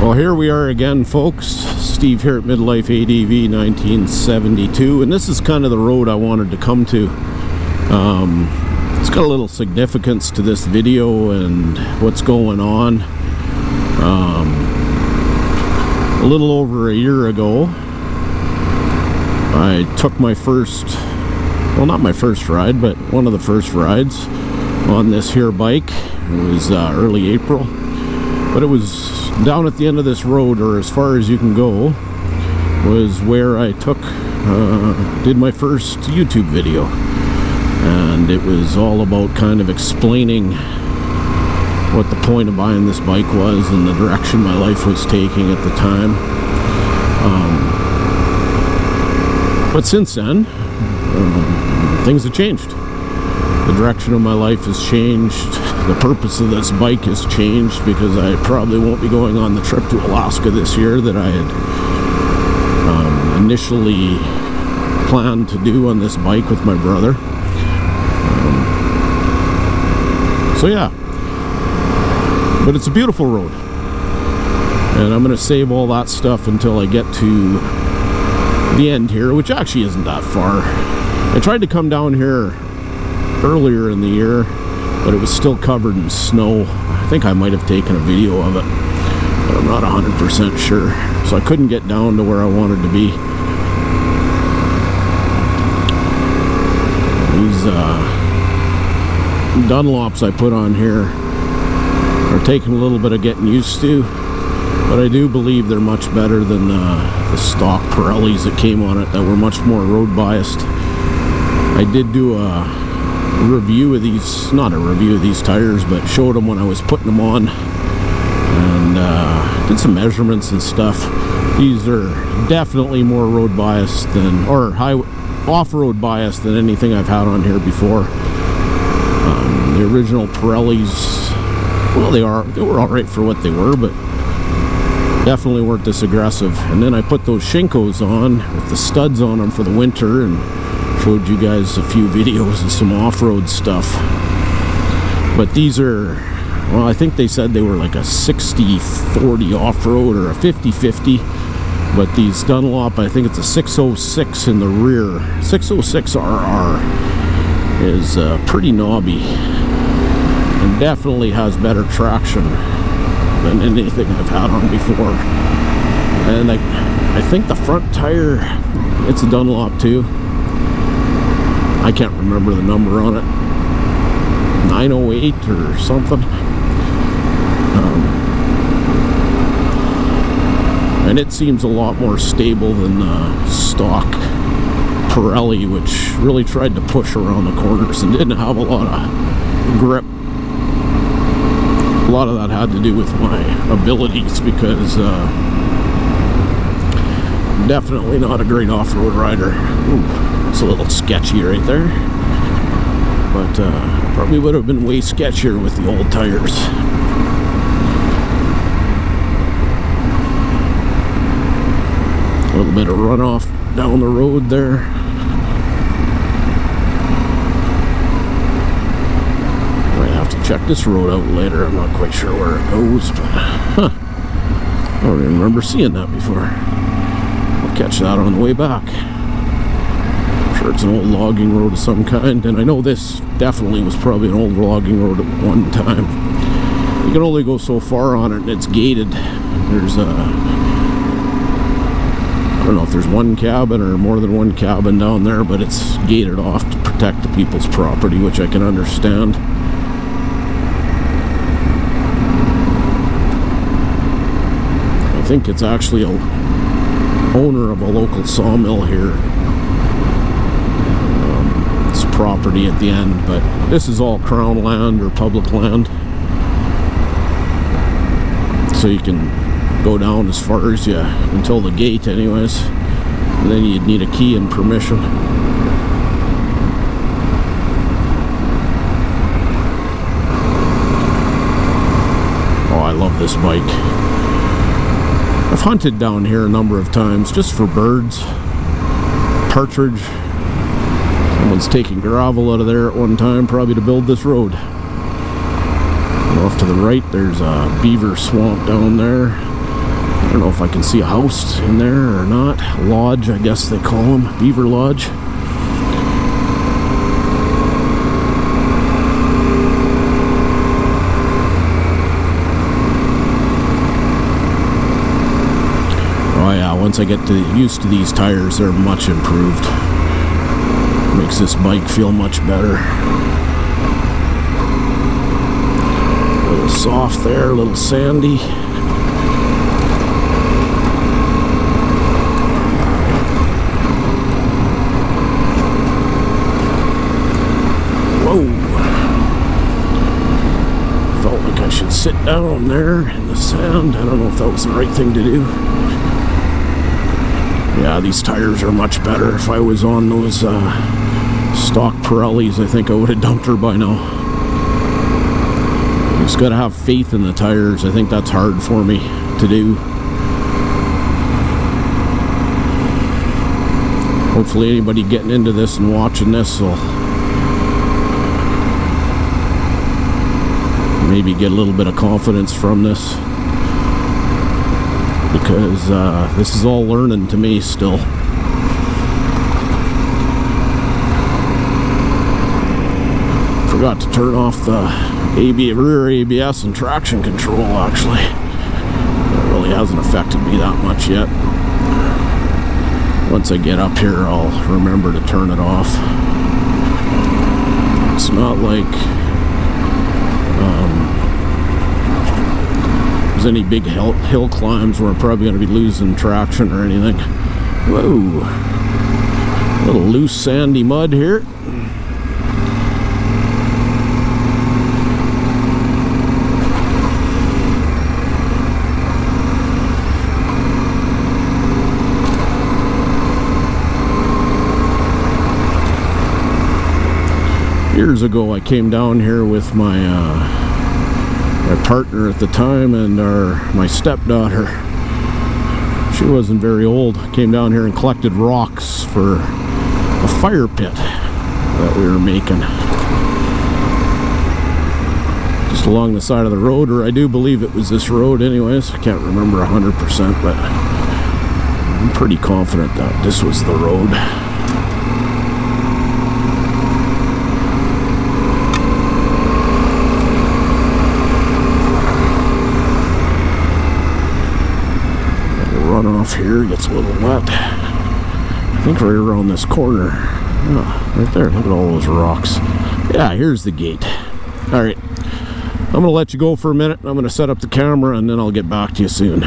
Well, here we are again, folks. Steve here at MidLifeADV1972, and this is kind of the road I wanted to come to. It's got a little significance to this video and what's going on. A little over a year ago, I took my first, well, not my first ride, but one of the first rides on this here bike. It was early April, but it was down at the end of this road, or as far as you can go, was where I did my first YouTube video. And it was all about kind of explaining what the point of buying this bike was and the direction my life was taking at the time. But since then, things have changed. The direction of my life has changed. The purpose of this bike has changed, because I probably won't be going on the trip to Alaska this year that I had initially planned to do on this bike with my brother. So yeah, but it's a beautiful road, and I'm going to save all that stuff until I get to the end here, which actually isn't that far. I tried to come down here earlier in the year, but it was still covered in snow. I think I might have taken a video of it, but I'm not 100% sure, so I couldn't get down to where I wanted to be. These Dunlops I put on here are taking a little bit of getting used to, but I do believe they're much better than the stock Pirellis that came on it that were much more road biased. I did do a review of these, not a review of these tires, but showed them when I was putting them on, and did some measurements and stuff. These are definitely more road biased than, or off-road biased than anything I've had on here before. The original Pirellis, well, they were alright for what they were, but definitely weren't this aggressive. And then I put those Shinkos on with the studs on them for the winter, and showed you guys a few videos of some off-road stuff. But these are, well, I think they said they were like a 60-40 off-road or a 50-50. But these Dunlop, I think it's a 606 in the rear. 606 RR is pretty knobby, and definitely has better traction than anything I've had on before. And I think the front tire, it's a Dunlop too. I can't remember the number on it, 908 or something. And it seems a lot more stable than the stock Pirelli, which really tried to push around the corners and didn't have a lot of grip. A lot of that had to do with my abilities, because I'm definitely not a great off-road rider. Ooh, it's a little sketchy right there, but probably would have been way sketchier with the old tires. A little bit of runoff down the road there. Might have to check this road out later. I'm not quite sure where it goes, but I don't even remember seeing that before. I'll catch that on the way back. I'm sure it's an old logging road of some kind, and I know this definitely was probably an old logging road at one time. You can only go so far on it, and it's gated. There's I don't know if there's one cabin or more than one cabin down there, but it's gated off to protect the people's property, which I can understand. I think it's actually a owner of a local sawmill here. It's property at the end, but this is all crown land or public land. So you can go down as far as you, until the gate anyways, and then you'd need a key and permission. Oh, I love this bike. I've hunted down here a number of times just for birds, partridge. Someone's taking gravel out of there at one time, probably to build this road. And off to the right, there's a beaver swamp down there. don't know if I can see a house in there or not. Lodge, I guess they call them. Beaver Lodge. Oh yeah, once I get used to these tires, they're much improved. Makes this bike feel much better. A little soft there, a little sandy. Whoa! Felt like I should sit down there in the sand. I don't know if that was the right thing to do. Yeah, these tires are much better. If I was on those stock Pirellis, I think I would have dumped her by now. You just gotta have faith in the tires. I think that's hard for me to do. Hopefully anybody getting into this and watching this will maybe get a little bit of confidence from this, because this is all learning to me still. Forgot to turn off the rear ABS and traction control, actually. That really hasn't affected me that much yet. Once I get up here, I'll remember to turn it off. It's not like there's any big hill climbs where I'm probably going to be losing traction or anything. Whoa! A little loose sandy mud here. Years ago, I came down here with my partner at the time and my stepdaughter. She wasn't very old. I came down here and collected rocks for a fire pit that we were making. Just along the side of the road, or I do believe it was this road anyways. I can't remember 100%, but I'm pretty confident that this was the road. Runoff here gets a little wet. I think right around this corner. Oh, right there. Look at all those rocks. Yeah, here's the gate. Alright. I'm going to let you go for a minute. I'm going to set up the camera and then I'll get back to you soon.